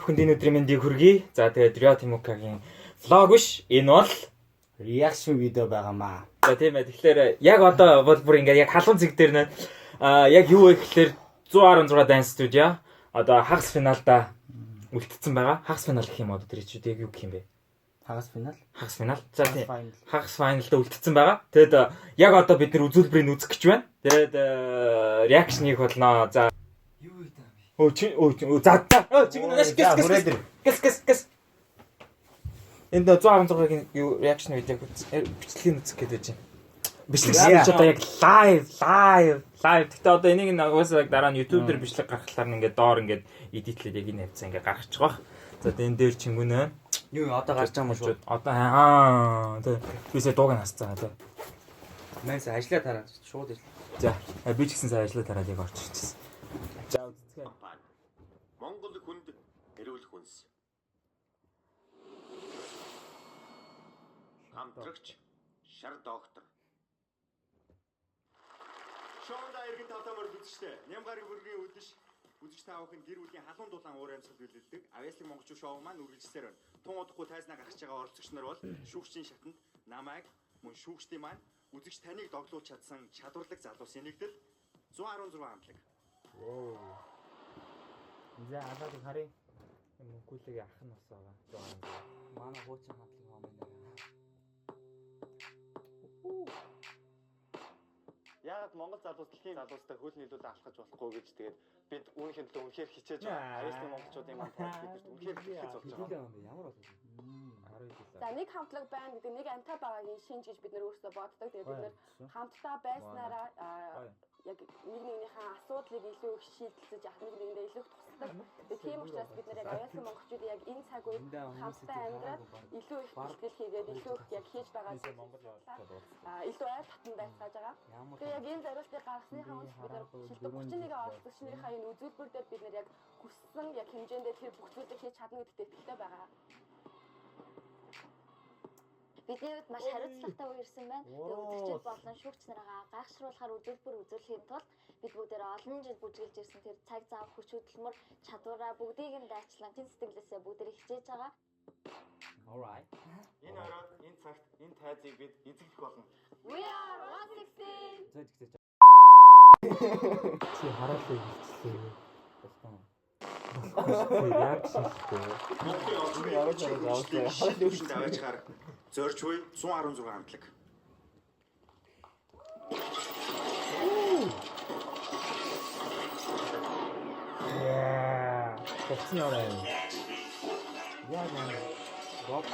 бүхэнд энэ өдрийн мэндийг хүргэе. За тэгээд Рио Тимукагийн влог биш. Энэ бол реакшн видео байгаамаа. за тийм ээ. Тэгэхээр яг одоо бол бүр ингээд яг халуун цэг дээр нэ яг юу вэ гэхээр 116 Dance Studio одоо хагас финалда үлдсэн байгаа. Хагас финал гэх юм одоо тэр чинь яг юу гэх юм бэ? Хагас финал. Хагас финал. За тийм. Хагас финалда үлдсэн байгаа. Тэгэд яг одоо бид нэр үзүүлбэрийг үзэх гэж байна. Тэгэд реакшн хийх болно. За юу вэ таа? За чигнэш гэс. Энд 116-гийн юу реакшн видеог бичлэгийг үзэх гээд байж байна. Бичлэг одоо яг live. Гэтэ одоо энийг уусаа дараа нь YouTube дээр бичлэг гаргахлаар нь ингээд доор ингээд эдитлээд яг энэ хавцаа ингээд гаргачих واخ. За энэ дээр чингүнэ. Юу одоо гарч байгаа юм шүү. Одоо тий. Бисээ дууг нь хасцгаа тий. Мээс ажиллаа тараад шууд ир. За би ч гэсэн сая ажиллаа тараад яг орж ирчихсэн. За үзцгээ. Монгол хүнд эрүүл хүнс. Хамтрагч шар доктор. Шоунда иргэн тавтамаар үзчихтэй. Нямгарыг бүргийн үдэш үзэж таавахын гэр бүлийн халуун дулаан уур амьсгал биелүүлдэг. Авьяаслын монголчууд шоу маань үргэлжлэлээр байна. Тун удахгүй тайзнаа гаргаж байгаа оролцогч нар бол шүүгчийн шатанд намайг мөн шүүгчдийн маань үзэгч таныг доглуулж чадсан чадварлаг залуусын нэгдэл 116 хамтлаг. Оо. За алаад харъя. Мөнгөлөгийн ах нь бас байгаа. Манай хуучин хамтлаг хомын. Яг Монгол залуус дэлхийн залуустай хөл нийлүүлээ алхаж болохгүй гэж тэгээд бид үүнийхэн төлөө үнэхээр хичээж байгаа. Авьяаслын монголчуудын маань бидэрт үнэхээр хичээж болж байгаа. Ямар бол 12 жил. За нэг хамтлаг байна гэдэг нэг амтай байгаагийн шинж гэж бид нэр өөрсдөө боддог. Тэгээд бид нэр хамтдаа байснараа яг нэгнийхээ асуудлыг илүү их шийдэлцэж ах нэгэндээ илүү их тусдаг. Тийм учраас бид нэр яг авьяаслын монголчууд яг энэ цаг үед хамтдаа амьдраад илүү их бэлтгэл хийгээд илүү их яг хийж байгаа илүү ойр татан байцгааж байгаа. Тэгээд яг энэ зорилтыг гаргасныхаа өмнө бид нэр шилдэг 31 оролцогч нарын энэ үзүүлбэр дээр бид нэр яг хүссэн яг хэмжээндээ тэр бүх зүйлийг хийж чадна гэдэгт итгэлтэй байгаа. Бидний хувьд маш хариуцлагатай үе ирсэн байна. Үзэгчид болон шүүгч нараа гайхшруулахаар үзүүлбэр үзүүлэхийн тулд бид бүгдээ олон жил бүжгэлж ирсэн тэр цаг зав хүч хөдөлмөр чадвараа бүгдийг нь дайчлан тэн сэтгэлээсээ бүгдээ хичээж байгаа. Alright. Энэ ороод энэ цагт энэ тайзыг бид эзэглэх болно. We are 116. Зөөлгчтэй. Чи хараалаа хэлчихлээ. Реакшн шүү. Монголын орчин хөлтөнд аваач хаар зорж буй 116 хамтлаг. Яа. Тэгсэн юм аа. Яа нэ. Рок.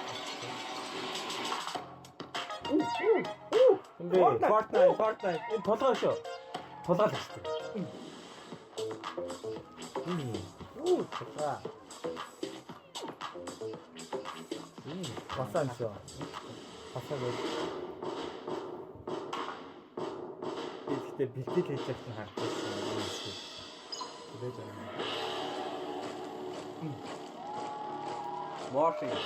Fortnite. Энэ толгой шүү. Толгой л шүү. За. Басан шүү. Басан гэж. Ихтэй бэлтгэл хийж байгаа нь харагдсан юм шиг. Тэгэж байна. Morphing.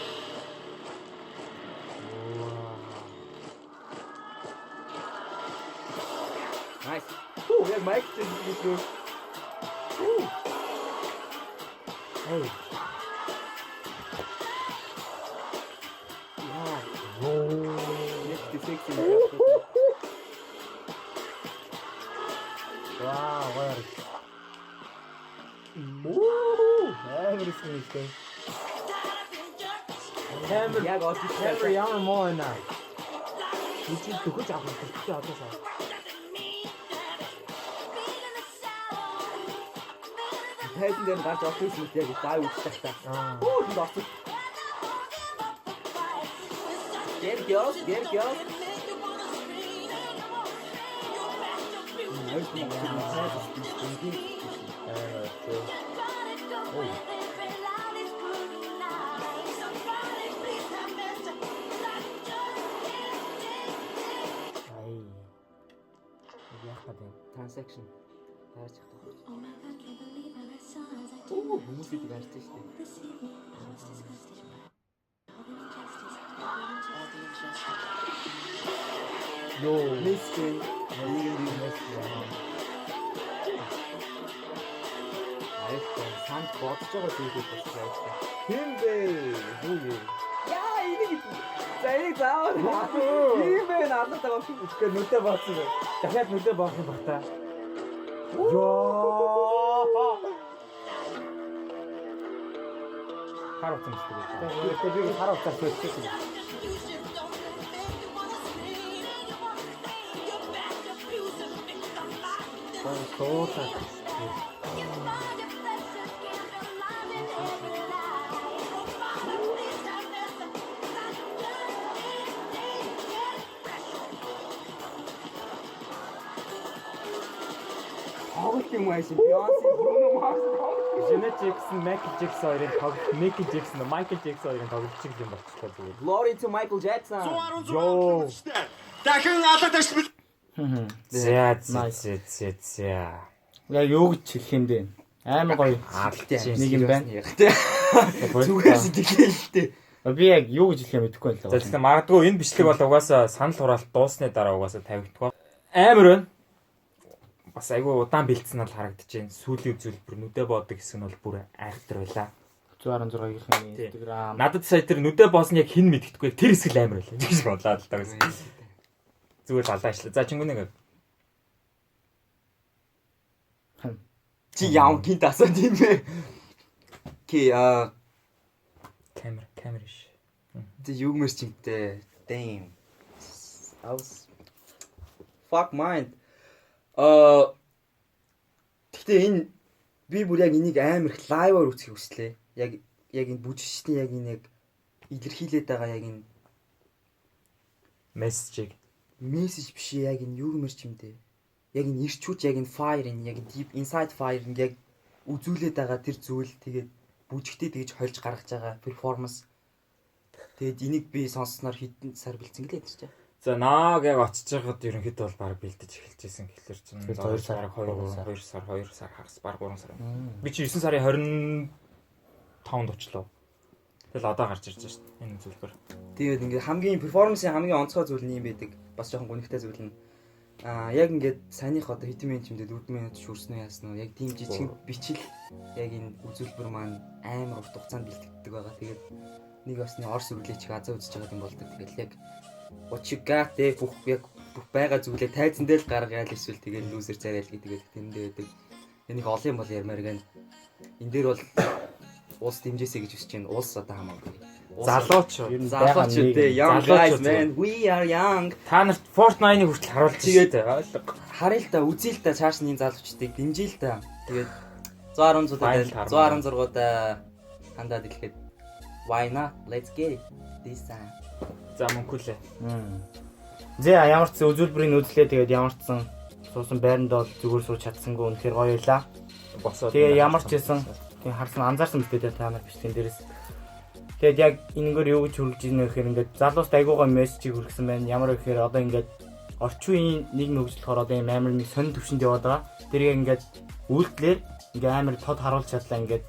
Nice. Яг майк дээр. Hey. Wow, what? Everything. Яг оцтой ямар муу байна. Үгүй төгөж авах хэрэгтэй одоосаа. Хайсан дээр гарч офис үт яг дай үзчих та. Энд оцсон. Get girls. Transaction. Таарч чадах. Хүмүүс идэх гарч штэ. Yo, listen. Really listen. Nice. санд бодож байгаа зүйлүүд бас яаж та. Тийм бэ. Юу юу. Яа энийг за энийг заавал ийм бэ надад байгаа юм. Үгүй нүдэ бооцсон бай. Дахиад нүдэ боох юм бах та. Йоо. Хараа утсан шүү дээ. Би хараа утсан шүү дээ. Тоотаа. Тоглолт юм аашин Beyoncé, Bruno Mars. Janet Jackson, Michael Jackson хоёрын тоглолт, Michael Jackson, Michael Jackson хоёрын тоглолт шиг юм болчихлоо зүгээр. Glory to Michael Jackson. 116 үзэгчтэй. Дахин алаад тавьчих. За. Яг юу гэж хэлэх юм бэ? Амар гоё нэг юм байна. Зүгээс тэгэлтэй. Би яг юу гэж хэлэх юм мэдэхгүй байна л. За тэгэхээр магадгүй энэ бичлэг бол угаасаа санал хураалт дуусны дараа угаасаа тавигдах. Амар байна. Бас айгүй удаан бэлдсэн нь харагдаж байна. Сүүлийн үзүүлбэр нүдэ боодог хэсэг нь бол бүр айхтар байлаа. 116-ийн Instagram. Надад сая тэр нүдэ боосон яг хин мэддэхгүй. Тэр хэсэг л амар байлаа. Тэгж бодлоо л даа гэсэн. Зүгээр далаа ишлээ. За чингүнэг. Чи яам гинт асууд юм бэ? Камера ш. Тэ юу мэрч юмтэй. Damn. I was fuck mind. Гэхдээ энэ би бүр яг энийг амар их лайваар үзэх хүслээ. Яг энэ бүжигчдийн яг энэ яг илэрхийлээд байгаа яг энэ Мессеж биш яг энэ юу мэрч юмтэй. Яг энэ ирчүүч яг энэ fire энэ яг deep inside fire яг үзүүлээд байгаа тэр зүйл тэгээд бүжигтээ тэгж хольж гаргаж байгаа перформанс. Тэгээд энийг би сонссноор хэдэн сар бэлдсэн гэлээ гэж. За нааг яг очиж байгаад ерөнхийдөө бол баг бэлдэж эхэлжсэн гэхэлэр чинь 2 сар 2 сар хагас баг 3 сар. Би чи 9 сарын 25-нд очлоо. Тэгэл одоо гарч ирж байна шүү дээ энэ зүйлбэр. Тэгээд ингээд хамгийн перформансын хамгийн онцгой зүйл нь юм байдаг. Бас жоохон гонигтай зүйл нь. Яг ингээд саяных одоо хэдэн минут чимдээ 4 минут шүрсэн үү яасан уу? Яг тийм жижиг бичил яг энэ үзүүлбэр маань амар урт хугацаанд бэлтгэдэг байгаа. Тэгээд нэг басны орс үрлээч азаа үзэж байгаа юм болдог. Тэгээд яг what you got дээ бүх байгаа зүйлээ тайзан дээр л гаргаяал эсвэл тэгээд лүүзер царайл гэдэг тэндээ байдаг. Энийг олон юм бол ярмаар гэн. Энэ дээр бол улс дэмжээсэй гэж хүсэж байна. Улс одоо хамаагүй. Залууч дээ. Young guys man, we are young. Та нарт Fortnite-ыг хүртэл харуулж тэгээд харъя л да үзье л да цааш нь залуучдыг дэмжиж л да. Тэгээд 116-да хандаад ирэхэд why not? Let's get it this time. за мөнхөлээ. Зэ ямар ч үзүүлбэрийн үзлээ тэгээд ямар ч суусан байранд бол зүгээр сууж чадсангүй үнэхээр гоё байлаа. Тэгээ ямар ч байсан тийм харсан анзаарсан мэт дээр та нар бичлэгэн дээрээс. Тэгээд яг энэгээр юу гэж хүргэж ийнэ гэхээр ингээд залуус айгуугаа мессежийг хүргэсэн байна. Ямар гэхээр одоо ингээд орчин үеийн нийгэм хөгжлөхөөр одоо юм амар нэг сонир төвшөнд яваад байгаа. Тэр ингээд үйлдэлээр ингээд амар тод харуулж чадлаа ингээд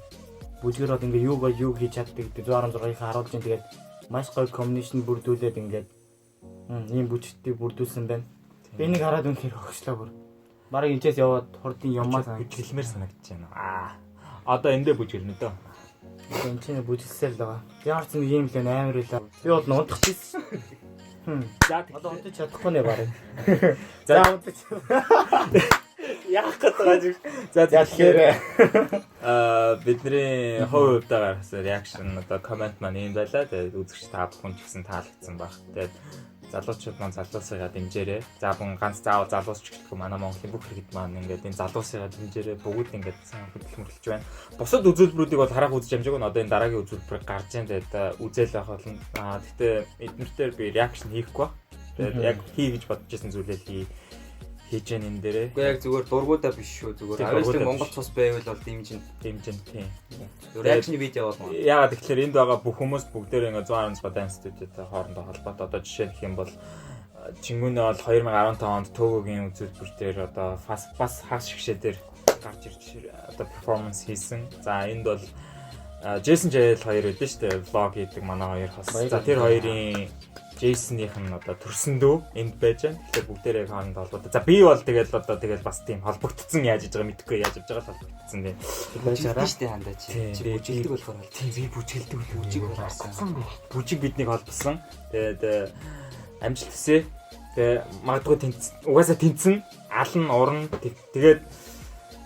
бүжгээр бол ингээд юу хийж чаддаг гэдэг 116-ыг харуулж ин тэгээд маш гоё комбинашн бүрдүүлээд ингээд ийм бүжигтийг бүрдүүлсэн байна. Би энийг хараад үнэхээр хөгжлөө бүр. Бараг энэчээс яваад хурдын юмаа хэлмээр санагдаж байна. Одоо эндээ бүжгэлнэ дөө. энэ чинь бүжгэлсээр л байгаа. Ямар ч нэг юм л амар байлаа. Би бол унтах гэсэн. За одоо унтаж чадахгүй нэ барыг. За унтаж. яах гээд байгаа юм. За тэгэхээр бидний хувь хувьдаа гаргасан реакшн одоо комент маань юм байлаа. Тэгээд үзэгч та бүхэн ч гэсэн таалагдсан баг. Тэгээд залуучууд маань залуусыгаа дэмжээрэй. За бүхэн ганц заавал залуусч гэлэхгүй манай Монголын бүх иргэд маань ингээд энэ залуусыгаа дэмжээрэй. Бүгд ингээд сайн хөдөлмөрлөж байна. Бусад үзүүлбэрүүдийг бол харах үзэж амжаагүй нь одоо энэ дараагийн үзүүлбэр гарч ийн тэгээд үзэл байх болно. Гэхдээ эднэртээр би реакшн хийхгүй. Тэгээд яг хий гэж бодож байсан зүйлээ хийж яан энэ дээрээ. Уу яг зүгээр дургуудаа биш шүү зүгээр. Авьяаслаг Монгол цус байвал бол дэмжин тийм. Реакшн видео болно. Яагаад тэгэхээр энд байгаа бүх хүмүүс бүгдээр ингээ 116 Dance Studio-тэй хоорондоо холбоотой. Одоо жишээ нь юм бол Чингүнээ бол 2015 онд Төгөгийн үзүүлбэр дээр одоо бас хагас шигшээ дээр гарч ирж одоо перформанс хийсэн. За энд бол Jason Jail хоёр байдсан шүү дээ. Vlog хийдэг манай хоёр хас. За тэр хоёрын Джейсоных нь одоо төрсөн дүү энд байж байна. Тэгэхээр бүгдээрээ хоорондоо холбоотой. За би бол тэгэл одоо тэгэл бас тийм холбогдсон яаж иж байгаа мэдэхгүй яаж явж байгаа л холбогдсон тийм. Бүжгэлдэг штэ хандаа чи. Чи бүжгэлдэг болохоор бол тийм би бүжгэлдэг бүжиг болсон. Бүжиг биднийг холбосон. Тэгээд амжилт хүсье. Тэгээд магадгүй угаасаа тэнцэн алан уран тэгээд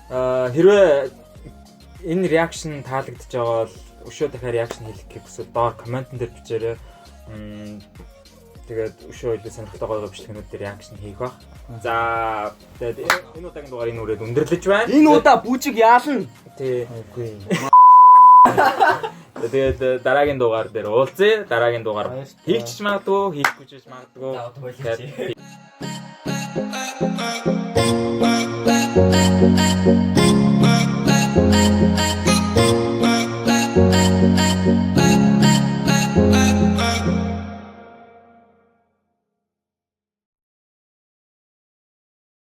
хэрвээ энэ реакшн таалагдж байгаа бол өшөө дахиад реакшн хийх гэсэн доор комментэн дээр бичээрэй. Тэгээд өшөө илүү сонирхолтой гоё бичлэгнүүд дээр реакшн хийх баг. За тэгээд энэ удаагийн дугаар энэ үрээд өндөрлөж байна. Энэ удаа бүжиг яална. Тий. Үгүй. Тэгээд дараагийн дугаар дээр уулзъя. Дараагийн дугаар хийх ч магадгүй, хийхгүй ч магадгүй.